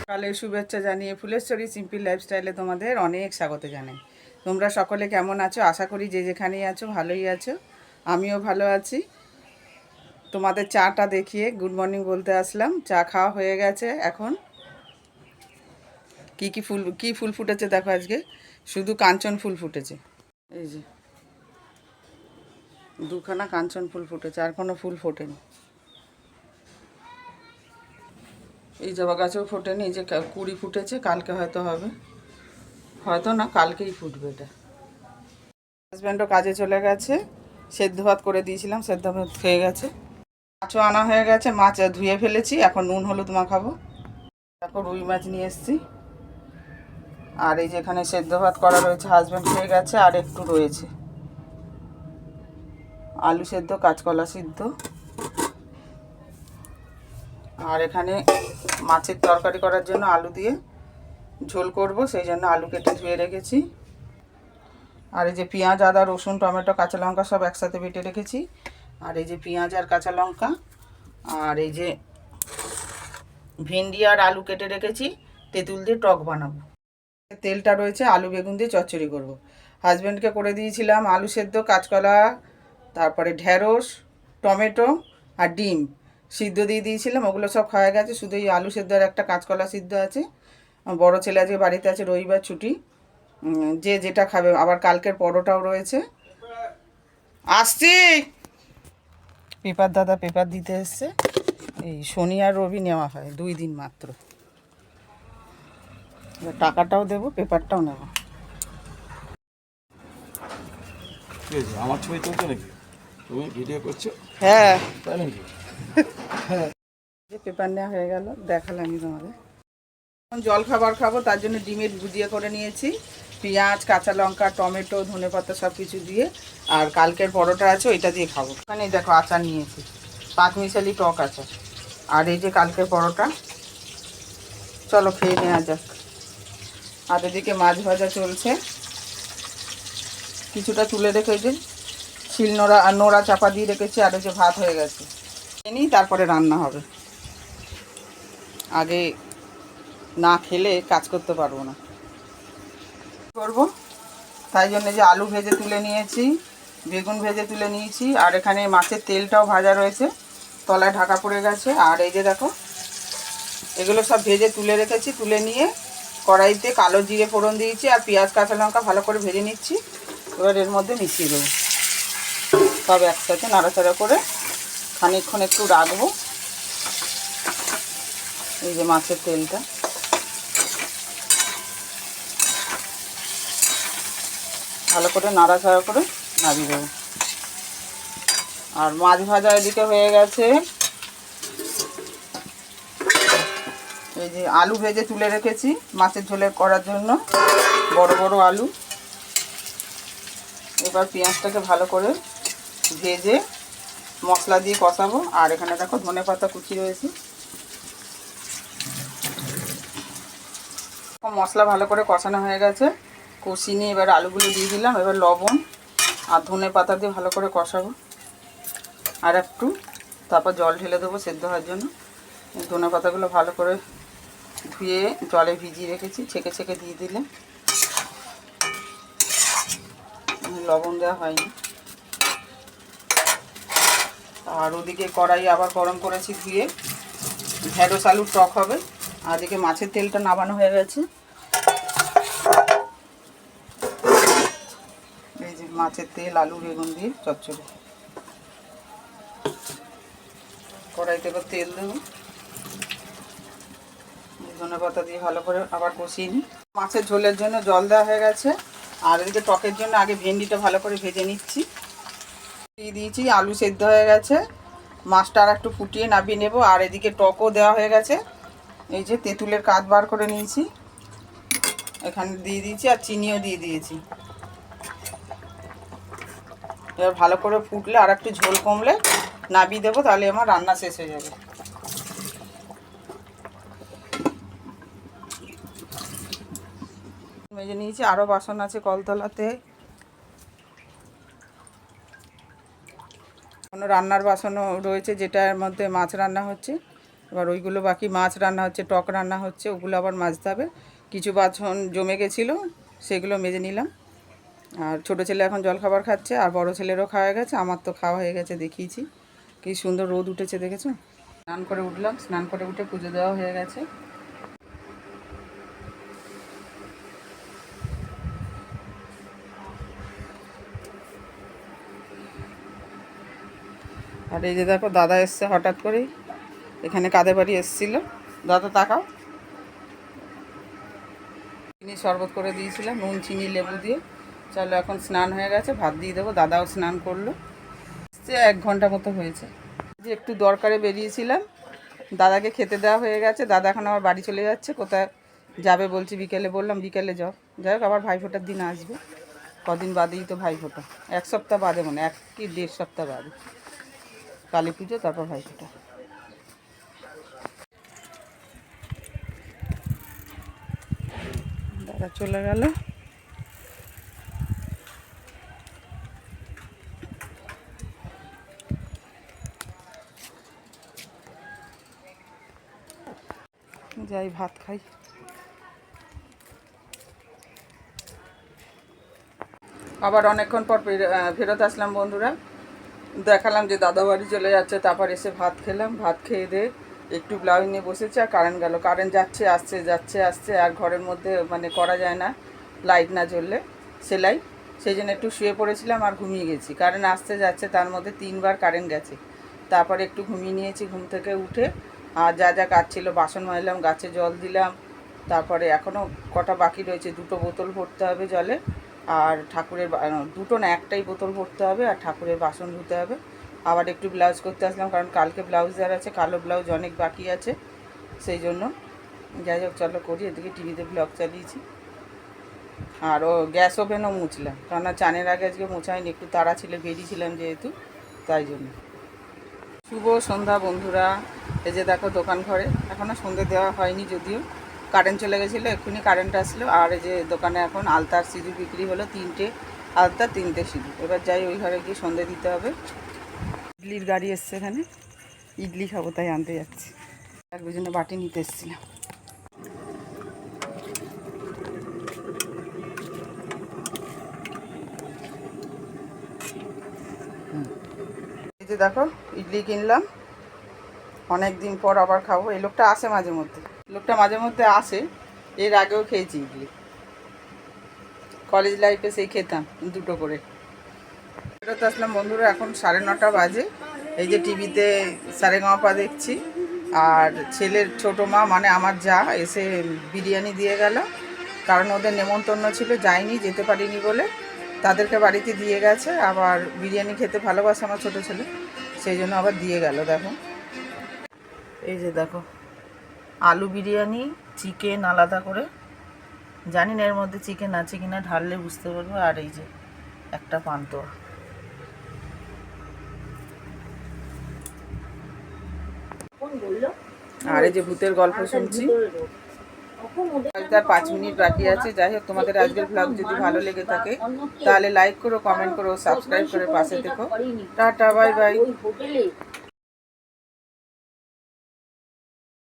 সকালের শুভেচ্ছা জানিয়ে ফুলেশ্বরী সিম্পল লাইফস্টাইলে তোমাদের অনেক স্বাগত জানাই। তোমরা সকলে কেমন আছো? আশা করি যে যেখানেই আছো ভালোই আছো। আমিও ভালো আছি। তোমাদের চাটা দেখিয়ে গুড মর্নিং বলতে আসলাম। চা খাওয়া হয়ে গেছে। এখন কি ফুল ফুটেছে দেখো, আজকে শুধু কাঞ্চন ফুল ফুটেছে। এই যে দুখানা কাঞ্চন ফুল ফুটেছে, আর কোনো ফুল ফোটেনি। এই জবা গাছেও ফোটেনি, এই যে কুড়ি ফুটেছে, কালকে হয়তো হবে, হয়তো না কালকেই ফুটবে এটা। হাজব্যান্ডও কাজে চলে গেছে, সেদ্ধ ভাত করে দিয়েছিলাম, সেদ্ধ ভাত খেয়ে গেছে। মাছও আনা হয়ে গেছে, মাছ ধুয়ে ফেলেছি, এখন নুন হলুদ মাখাবো। দেখো রুই মাছ নিয়ে এসেছি, আর এই যে এখানে সেদ্ধ ভাত করা রয়েছে, হাজব্যান্ড খেয়ে গেছে, আর একটু রয়েছে। আলু সেদ্ধ, কাঁচকলা সিদ্ধ, আর এখানে মাছের তরকারি করার জন্য আলু দিয়ে ঝোল করব, সেই জন্য আলু কেটে ধুয়ে রেখেছি। আর এই যে পেঁয়াজ, আদা, রসুন, টমেটো, কাঁচা লঙ্কা সব একসাথে বেটে রেখেছি। আর এই যে পেঁয়াজ আর কাঁচা লঙ্কা, আর এই যে ভেন্ডি আর আলু কেটে রেখেছি, তেঁতুল দিয়ে টক বানাবো। তেলটা রয়েছে, আলু বেগুন দিয়ে চচ্চড়ি করব। হাজব্যান্ডকে করে দিয়েছিলাম আলু সেদ্ধ, কাঁচকলা, তারপরে ঢ্যাঁড়স, টমেটো আর ডিম সিদ্ধ দিয়ে দিয়েছিলাম, ওগুলো সব খাওয়া গেছে। শুধু এই আলু সেদ্ধ আর একটা কাঁচকলা সিদ্ধ আছে। বড় ছেলে আজকে বাড়িতে আছে, রবিবার ছুটি, যে যেটা খাবে। আবার কালকের পরোটাও রয়েছে। আসছি। পেপার দাদা পেপার দিতে এসছে। এই শনি আর রবি নেওয়া হয়, 2 দিন মাত্র। টাকাটাও দেবো, পেপারটাও নেব। আমার ছবি তুলছো নাকি? তুমি ভিডিও করছো? হ্যাঁ, তাই নাকি? যে পেপার নেওয়া হয়ে গেল, দেখালামই তোমাদের। এখন জল খাবার খাবো, তার জন্য ডিমের ভুজিয়া করে নিয়েছি, পেঁয়াজ, কাঁচা লঙ্কা, টমেটো, ধনেপাতা সব কিছু দিয়ে। আর কালকের পরোটা আছে, ওইটা দিয়ে খাবো। এখানে দেখো আচার নিয়েছি, 5 মিশালি টক আচার। আর এই যে কালকের পরোটা, চলো খেয়ে নেওয়া যাক। আর এদিকে মাছ ভাজা চলছে, কিছুটা তুলে রেখেছি, শিল নোড়া চাপা দিয়ে রেখেছি। আর এই যে ভাত হয়ে গেছে, নিই তারপরে রান্না হবে। আগে না খেলে কাজ করতে পারবো না। করব, তাই জন্য যে আলু ভেজে তুলে নিয়েছি, বেগুন ভেজে তুলে নিয়েছি, আর এখানে মাছের তেলটাও ভাজা রয়েছে, তলায় ঢাকা পড়ে গেছে। আর এই যে দেখো, এগুলো সব ভেজে তুলে রেখেছি। তুলে নিয়ে কড়াইতে কালো জিরে ফোড়ন দিয়েছি, আর পেঁয়াজ, কাঁচা লঙ্কা ভালো করে ভেজে নিচ্ছি। এবার এর মধ্যে মিশিয়ে দেবো, সব একসাথে নাড়াচাড়া করে খানিকক্ষণ একটু রাখবো। এই যে মাছের তেলটা ভালো করে নাড়াচাড়া করে নামিয়ে দেবো। আর মাছ ভাজা এদিকে হয়ে গেছে। এই যে আলু ভেজে তুলে রেখেছি মাছের ঝোলে করার জন্য, বড় বড় আলু। এবার পেঁয়াজটাকে ভালো করে ভেজে মশলা দিয়ে কষাবো। আর এখানে দেখো ধনেপাতা কুচি রয়েছে। মশলা ভালো করে কষানো হয়ে গেছে, কষিয়ে নিয়ে এবার আলুগুলো দিয়ে দিলাম। এবার লবণ আর ধনেপাতা দিয়ে ভালো করে কষাবো আর একটু, তারপর জল ঢেলে দেবো সেদ্ধ হওয়ার জন্য। ধনেপাতাগুলো ভালো করে ধুয়ে জলে ভিজিয়ে রেখেছি, ছেঁকে ছেঁকে দিয়ে দিলে। লবণ দেওয়া হয়নি। আর ওদিকে কড়াই আবার গরম করেছি ধুয়ে, ঢেঁড়স আলুর টক হবে। আর এদিকে মাছের তেলটা নামানো হয়ে গেছে। এই যে মাছের তেল, আলু বেগুন দিয়ে চচ্চড়ি। কড়াইতে এবার তেল দেবো, ধনেপাতা দিয়ে ভালো করে আবার কষিয়ে নিই। মাছের ঝোলের জন্য জল দেওয়া হয়ে গেছে। আর এদিকে টকের জন্য আগে ভেন্ডিটা ভালো করে ভেজে নিচ্ছি। দিয়ে দিয়েছি, আলু সেদ্ধ হয়ে গেছে, মাছটা আর একটু ফুটিয়ে নামিয়ে নেব। আর এদিকে টকও দেওয়া হয়ে গেছে। এই যে তেঁতুলের কাঠ বার করে নিয়েছি, এখানে দিয়ে দিয়েছি, আর চিনিও দিয়ে দিয়েছি। এবার ভালো করে ফুটলে আর একটু ঝোল কমলে নামিয়ে দেবো, তাহলে আমার রান্না শেষ হয়ে যাবে। মেজে নিয়েছি, আরও বাসন আছে কলতলাতে, কোনো রান্নার বাসনও রয়েছে যেটার মধ্যে মাছ রান্না হচ্ছে। এবার ওইগুলো বাকি মাছ রান্না হচ্ছে, টক রান্না হচ্ছে, ওগুলো আবার মাজতে হবে। কিছু বাসন জমে গেছিলো, সেগুলো মেজে নিলাম। আর ছোটো ছেলে এখন জলখাবার খাচ্ছে, আর বড় ছেলেরও খাওয়া হয়ে গেছে, আমার তো খাওয়া হয়ে গেছে, দেখিয়েছি। কি সুন্দর রোদ উঠেছে দেখেছো। স্নান করে উঠলাম, স্নান করে উঠে পুজো দেওয়া হয়ে গেছে। আর এই যে দেখো দাদা এসছে হঠাৎ করেই, এখানে কাদের বাড়ি এসেছিলো। দাদা তাকাও, চিনি শরবত করে দিয়েছিলাম নুন চিনি লেবু দিয়ে। চলো এখন স্নান হয়ে গেছে, ভাত দিয়ে দেবো। দাদাও স্নান করলো, 1 ঘন্টা মতো হয়েছে। যে একটু দরকারে বেরিয়েছিলাম, দাদাকে খেতে দেওয়া হয়ে গেছে। দাদা এখন আবার বাড়ি চলে যাচ্ছে, কোথায় যাবে বলছি বিকেলে, বললাম বিকেলে যাও। যাই হোক আবার ভাইফোঁটার দিন আসবে, কদিন বাদেই তো ভাইফোঁটা, 1 সপ্তাহ বাদে, মানে 1 কি 1.5 সপ্তাহ বাদে কালী পুজো, তারপর ভাইফোঁটা। দাদা চলে গেল। যাই ভাত খাই। আবার অনেকক্ষণ পর ফেরত আসলাম বন্ধুরা। দেখালাম যে দাদা বাড়ি চলে যাচ্ছে, তারপর এসে ভাত খেলাম। ভাত খেয়ে দিয়ে একটু ব্লাউজ নিয়ে বসেছে, আর কারেন্ট গেল। কারেন্ট যাচ্ছে আসছে যাচ্ছে আসছে, আর ঘরের মধ্যে মানে করা যায় না লাইট না জ্বললে সেলাই। সেই জন্য একটু শুয়ে পড়েছিলাম আর ঘুমিয়ে গেছি। কারেন্ট আসতে যাচ্ছে, তার মধ্যে 3 বার কারেন্ট গেছে। তারপরে একটু ঘুমিয়ে নিয়েছি, ঘুম থেকে উঠে আর যা যা কাজ ছিল, বাসন মাজলাম, গাছে জল দিলাম। তারপরে এখনও কটা বাকি রয়েছে, 2টো বোতল ভরতে হবে জলে, আর ঠাকুরের 2টো না 1টাই বোতল ভরতে হবে, আর ঠাকুরের বাসন ধুতে হবে। আবার একটু ব্লাউজ করতে আসলাম, কারণ কালকে ব্লাউজ দেওয়ার আছে, কালো ব্লাউজ অনেক বাকি আছে, সেই জন্য। যাই হোক চলো করি। এদিকে টিভিতে ব্লগ চালিয়েছি, আর ও গ্যাস ওভেনও মুছলাম, কেননা চানের আগে আজকে মোছাইনি, একটু তাড়া ছিল, বেরিয়েছিলাম যেহেতু, তাই জন্য। শুভ সন্ধ্যা বন্ধুরা। এই যে দেখো দোকান ঘরে এখনও সন্ধে দেওয়া হয়নি, যদিও কারেন্ট চলে গেছিলো, এক্ষুনি কারেন্ট আসলো। আর এই যে দোকানে এখন আলতার সিঁদুর বিক্রি হলো, 3টে আলতা 3টে সিঁদুর। এবার যাই ওই ঘরে গিয়ে সন্ধে দিতে হবে। ইডলির গাড়ি এসছে এখানে, ইডলি খাবো তাই আনতে যাচ্ছি। এক দুজনে বাটি নিতে এসেছিলাম। এই যে দেখো ইডলি কিনলাম, অনেক দিন পর আবার খাবো। এই লোকটা আসে মাঝে মধ্যে, লোকটা মাঝে মধ্যে আসে। এর আগেও খেয়েছি ইডলি, কলেজ লাইফে সেই খেতাম 2টো করে। ফেরত আসলাম বন্ধুরা, এখন 9:30 বাজে। এই যে টিভিতে সারেগামাপা দেখছি, আর ছেলের ছোটো মা মানে আমার যা এসে বিরিয়ানি দিয়ে গেল, কারণ ওদের নেমন্তন্ন ছিল, যায়নি, যেতে পারিনি বলে তাদেরকে বাড়িতে দিয়ে গেছে। আবার বিরিয়ানি খেতে ভালোবাসে আমার ছোটো ছেলে, সেই জন্য আবার দিয়ে গেল। দেখো এই যে দেখো আলু বিরিয়ানি, চিকেন আলাদা করে, জানি না এর মধ্যে চিকেন আছে কিনা, ঢাললে বুঝতে পারবো। আর এই যে একটা পান্তুয়া। আর এই যে ভূতের গল্প শুনছি। তার 5 মিনিট বাকি আছে। যাই হোক তোমাদের আজকের ব্লগ যদি ভালো লেগে থাকে তাহলে লাইক করো, কমেন্ট করো, সাবস্ক্রাইব করে পাশে থেকো। Tata, bye bye.